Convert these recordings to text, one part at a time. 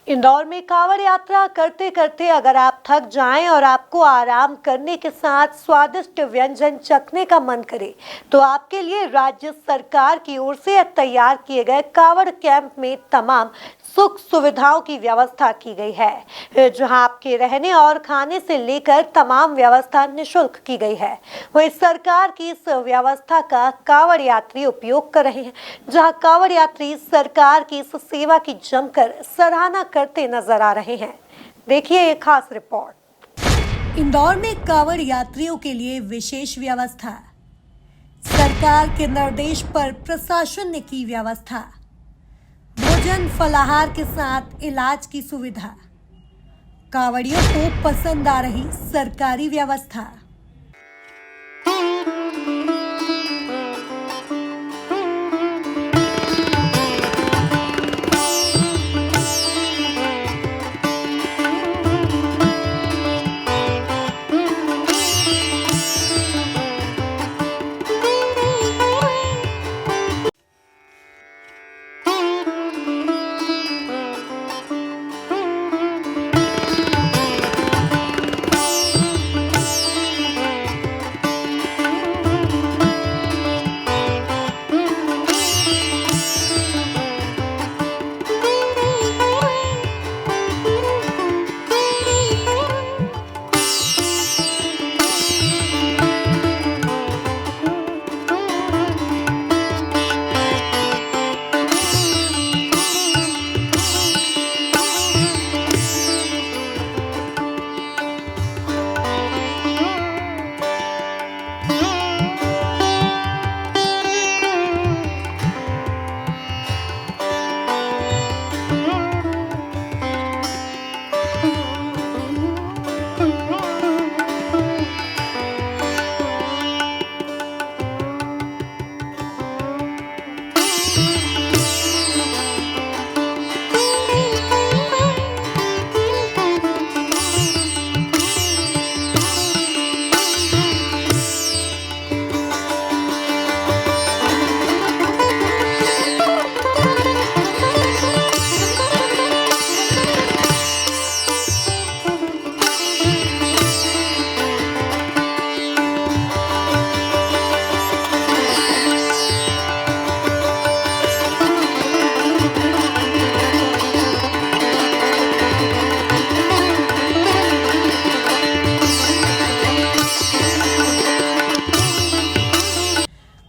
इंदौर में कांवड़ यात्रा करते करते अगर आप थक जाएं और आपको आराम करने के साथ स्वादिष्ट व्यंजन चखने का मन करे तो आपके लिए राज्य सरकार की ओर से तैयार किए गए कांवड़ कैंप में तमाम सुख सुविधाओं की व्यवस्था की गई है, जहां आपके रहने और खाने से लेकर तमाम व्यवस्था निःशुल्क की गई है। वहीं सरकार की इस व्यवस्था का कांवड़ यात्री उपयोग कर रहे हैं, जहां कांवड़ यात्री सरकार की इस सेवा की जमकर सराहना करते नजर आ रहे हैं। देखिए ये खास रिपोर्ट। इंदौर में कांवड़ यात्रियों के लिए विशेष व्यवस्था। सरकार के निर्देश पर प्रशासन ने की व्यवस्था। भोजन फलाहार के साथ इलाज की सुविधा। कांवड़ियों को पसंद आ रही सरकारी व्यवस्था।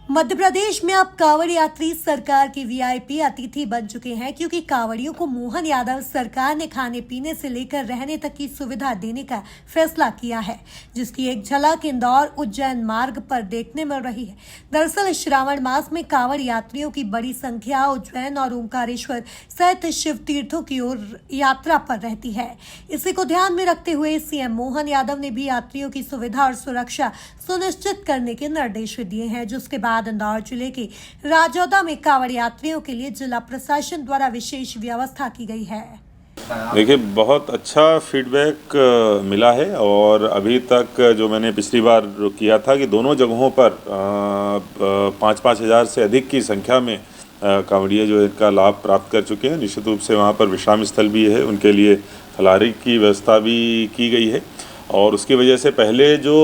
मध्य प्रदेश में अब कांवड़ यात्री सरकार की वीआईपी अतिथि बन चुके हैं, क्योंकि कांवड़ियों को मोहन यादव सरकार ने खाने पीने से लेकर रहने तक की सुविधा देने का फैसला किया है, जिसकी एक झलक इंदौर उज्जैन मार्ग पर देखने मिल रही है। दरअसल श्रावण मास में कांवड़ यात्रियों की बड़ी संख्या उज्जैन और ओंकारेश्वर सहित शिव तीर्थों की ओर यात्रा पर रहती है। इसी को ध्यान में रखते हुए सीएम मोहन यादव ने भी यात्रियों की सुविधा और सुरक्षा सुनिश्चित करने के निर्देश दिए हैं, जिसके बाद इंदौर जिले के राजौदा में कांवड़ यात्रियों के लिए जिला प्रशासन द्वारा विशेष व्यवस्था की गई है। देखिए, बहुत अच्छा फीडबैक मिला है और अभी तक जो मैंने पिछली बार किया था कि दोनों जगहों पर 5-5 हज़ार से अधिक की संख्या में कांवड़िये जो इनका लाभ प्राप्त कर चुके हैं। निश्चित रूप से वहाँ पर विश्राम स्थल भी है, उनके लिए फलाहारी की व्यवस्था भी की गई है और उसकी वजह से पहले जो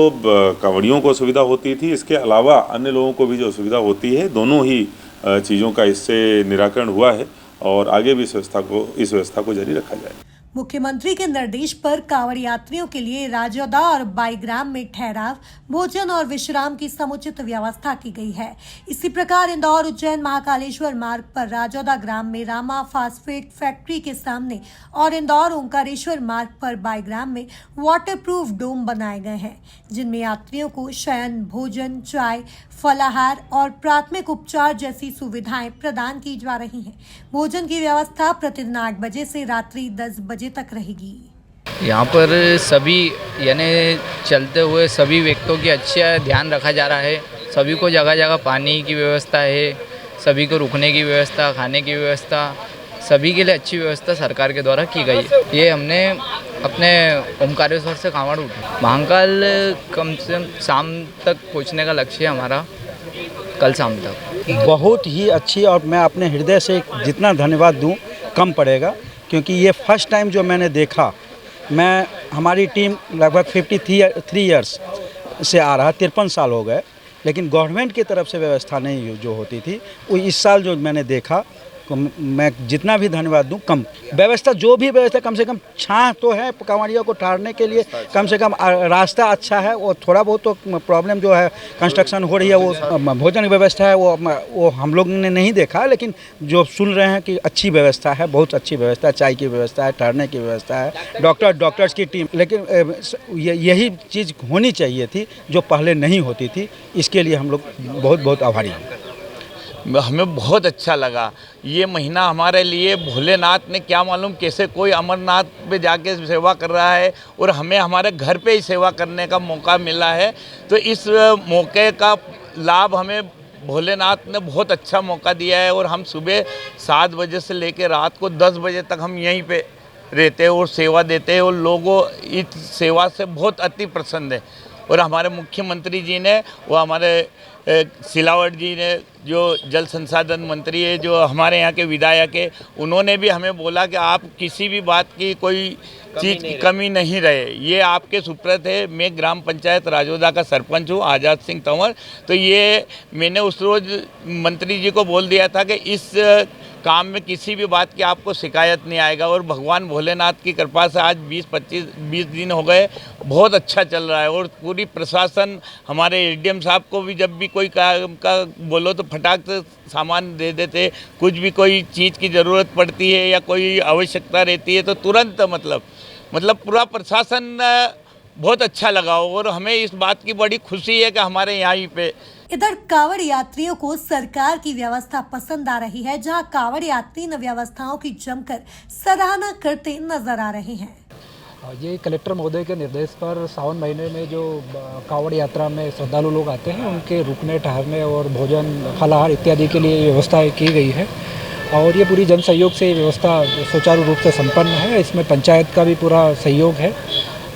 कांवड़ियों को सुविधा होती थी, इसके अलावा अन्य लोगों को भी जो सुविधा होती है, दोनों ही चीज़ों का इससे निराकरण हुआ है और आगे भी इस व्यवस्था को जारी रखा जाए। मुख्यमंत्री के निर्देश पर कांवड़ यात्रियों के लिए राजौदा और बाईग्राम में ठहराव, भोजन और विश्राम की समुचित व्यवस्था की गई है। इसी प्रकार इंदौर उज्जैन महाकालेश्वर मार्ग पर राजौदा ग्राम में रामा फास्फेट फैक्ट्री के सामने और इंदौर ओंकारेश्वर मार्ग पर बाईग्राम में वाटरप्रूफ डोम बनाए गए हैं, जिनमें यात्रियों को शयन, भोजन, चाय, फलाहार और प्राथमिक उपचार जैसी सुविधाएं प्रदान की जा रही हैं। भोजन की व्यवस्था प्रतिदिन 8 बजे से रात्रि 10 बजे तक रहेगी। यहाँ पर सभी यानी चलते हुए सभी व्यक्तियों की अच्छा ध्यान रखा जा रहा है। सभी को जगह जगह पानी की व्यवस्था है, सभी को रुकने की व्यवस्था, खाने की व्यवस्था, सभी के लिए अच्छी व्यवस्था सरकार के द्वारा की गई है। ये हमने अपने ओंकारेश्वर से कांवड़ उठा महाकाल कम से कम शाम तक पहुँचने का लक्ष्य है हमारा, कल शाम तक। बहुत ही अच्छी और मैं अपने हृदय से जितना धन्यवाद दूं कम पड़ेगा। क्योंकि ये फर्स्ट टाइम जो मैंने देखा, हमारी टीम लगभग 53 ईयर्स से आ रहा, 53 साल हो गए, लेकिन गवर्नमेंट की तरफ से व्यवस्था नहीं जो होती थी वो इस साल जो मैंने देखा, मैं जितना भी धन्यवाद दूं कम। व्यवस्था जो भी व्यवस्था, कम से कम छां तो है कांवड़ियों को ठहरने के लिए, कम से कम रास्ता अच्छा है। और थोड़ा बहुत तो प्रॉब्लम जो है कंस्ट्रक्शन हो रही है, वो भोजन की व्यवस्था है वो हम लोग ने नहीं देखा, लेकिन जो सुन रहे हैं कि अच्छी व्यवस्था है, बहुत अच्छी व्यवस्था है, चाय की व्यवस्था है, ठहरने की व्यवस्था है, डॉक्टर्स की टीम। लेकिन यही चीज़ होनी चाहिए थी जो पहले नहीं होती थी। इसके लिए हम लोग बहुत बहुत आभारी हैं। हमें बहुत अच्छा लगा। ये महीना हमारे लिए भोलेनाथ ने क्या मालूम कैसे कोई अमरनाथ पे जाके सेवा कर रहा है और हमें हमारे घर पे ही सेवा करने का मौका मिला है। तो इस मौके का लाभ हमें भोलेनाथ ने बहुत अच्छा मौका दिया है और हम सुबह 7 बजे से लेकर रात को 10 बजे तक हम यहीं पे रहते हैं और सेवा देते हैं और लोगों इस सेवा से बहुत अति प्रसन्न है। और हमारे मुख्यमंत्री जी ने, वो हमारे सिलावट जी ने, जो जल संसाधन मंत्री है, जो हमारे यहाँ के विधायक है, उन्होंने भी हमें बोला कि आप किसी भी बात की कोई चीज़ की कमी नहीं रहे, ये आपके सुपुर्द है। मैं ग्राम पंचायत राजोदा का सरपंच हूँ, आज़ाद सिंह तंवर। तो ये मैंने उस रोज़ मंत्री जी को बोल दिया था कि इस काम में किसी भी बात की आपको शिकायत नहीं आएगा। और भगवान भोलेनाथ की कृपा से आज 20 दिन हो गए, बहुत अच्छा चल रहा है। और पूरी प्रशासन, हमारे एडीएम साहब को भी जब भी कोई काम का बोलो तो फटाक से सामान दे देते। कुछ भी कोई चीज़ की ज़रूरत पड़ती है या कोई आवश्यकता रहती है तो तुरंत मतलब पूरा प्रशासन बहुत अच्छा लगा। और हमें इस बात की बड़ी खुशी है कि हमारे यहाँ पे इधर कांवड़ यात्रियों को सरकार की व्यवस्था पसंद आ रही है, जहां कांवड़ यात्री इन व्यवस्थाओं की जमकर सराहना करते नजर आ रहे हैं। ये कलेक्टर महोदय के निर्देश पर सावन महीने में जो कांवड़ यात्रा में श्रद्धालु लोग आते हैं, उनके रुकने, ठहरने और भोजन, फलाहार इत्यादि के लिए व्यवस्था की गई है। और ये पूरी जन सहयोग से व्यवस्था सुचारू रूप से संपन्न है। इसमें पंचायत का भी पूरा सहयोग है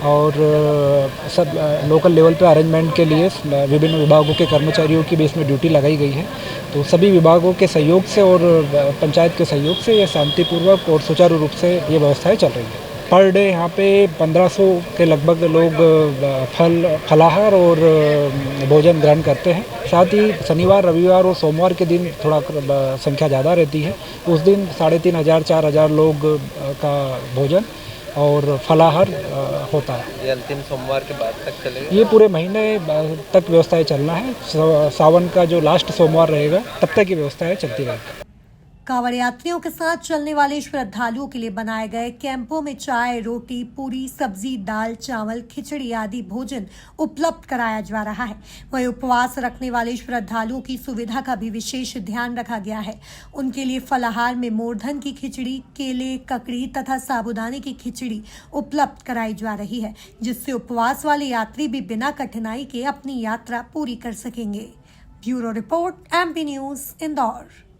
और सब लोकल लेवल पे अरेंजमेंट के लिए विभिन्न विभागों के कर्मचारियों की भी इसमें ड्यूटी लगाई गई है। तो सभी विभागों के सहयोग से और पंचायत के सहयोग से ये शांतिपूर्वक और सुचारू रूप से ये व्यवस्थाएं चल रही है। पर डे यहाँ पे 1500 के लगभग लोग फलाहार और भोजन ग्रहण करते हैं। साथ ही शनिवार, रविवार और सोमवार के दिन थोड़ा संख्या ज़्यादा रहती है। उस दिन 3500-4000 लोग का भोजन और फलाहार होता है। ये अंतिम सोमवार के बाद तक चलेगा? ये पूरे महीने तक व्यवस्थाएं चलना है। सावन का जो लास्ट सोमवार रहेगा तब तक ये व्यवस्थाएं चलती रहेगी। कांवड़ यात्रियों के साथ चलने वाले श्रद्धालुओं के लिए बनाए गए कैंपों में चाय, रोटी, पूरी, सब्जी, दाल, चावल, खिचड़ी आदि भोजन उपलब्ध कराया जा रहा है। वहीं उपवास रखने वाले श्रद्धालुओं की सुविधा का भी विशेष ध्यान रखा गया है। उनके लिए फलाहार में मोरधन की खिचड़ी, केले, ककड़ी तथा साबूदाने की खिचड़ी उपलब्ध कराई जा रही है, जिससे उपवास वाले यात्री भी बिना कठिनाई के अपनी यात्रा पूरी कर सकेंगे। Bureau report, MP news, Indore.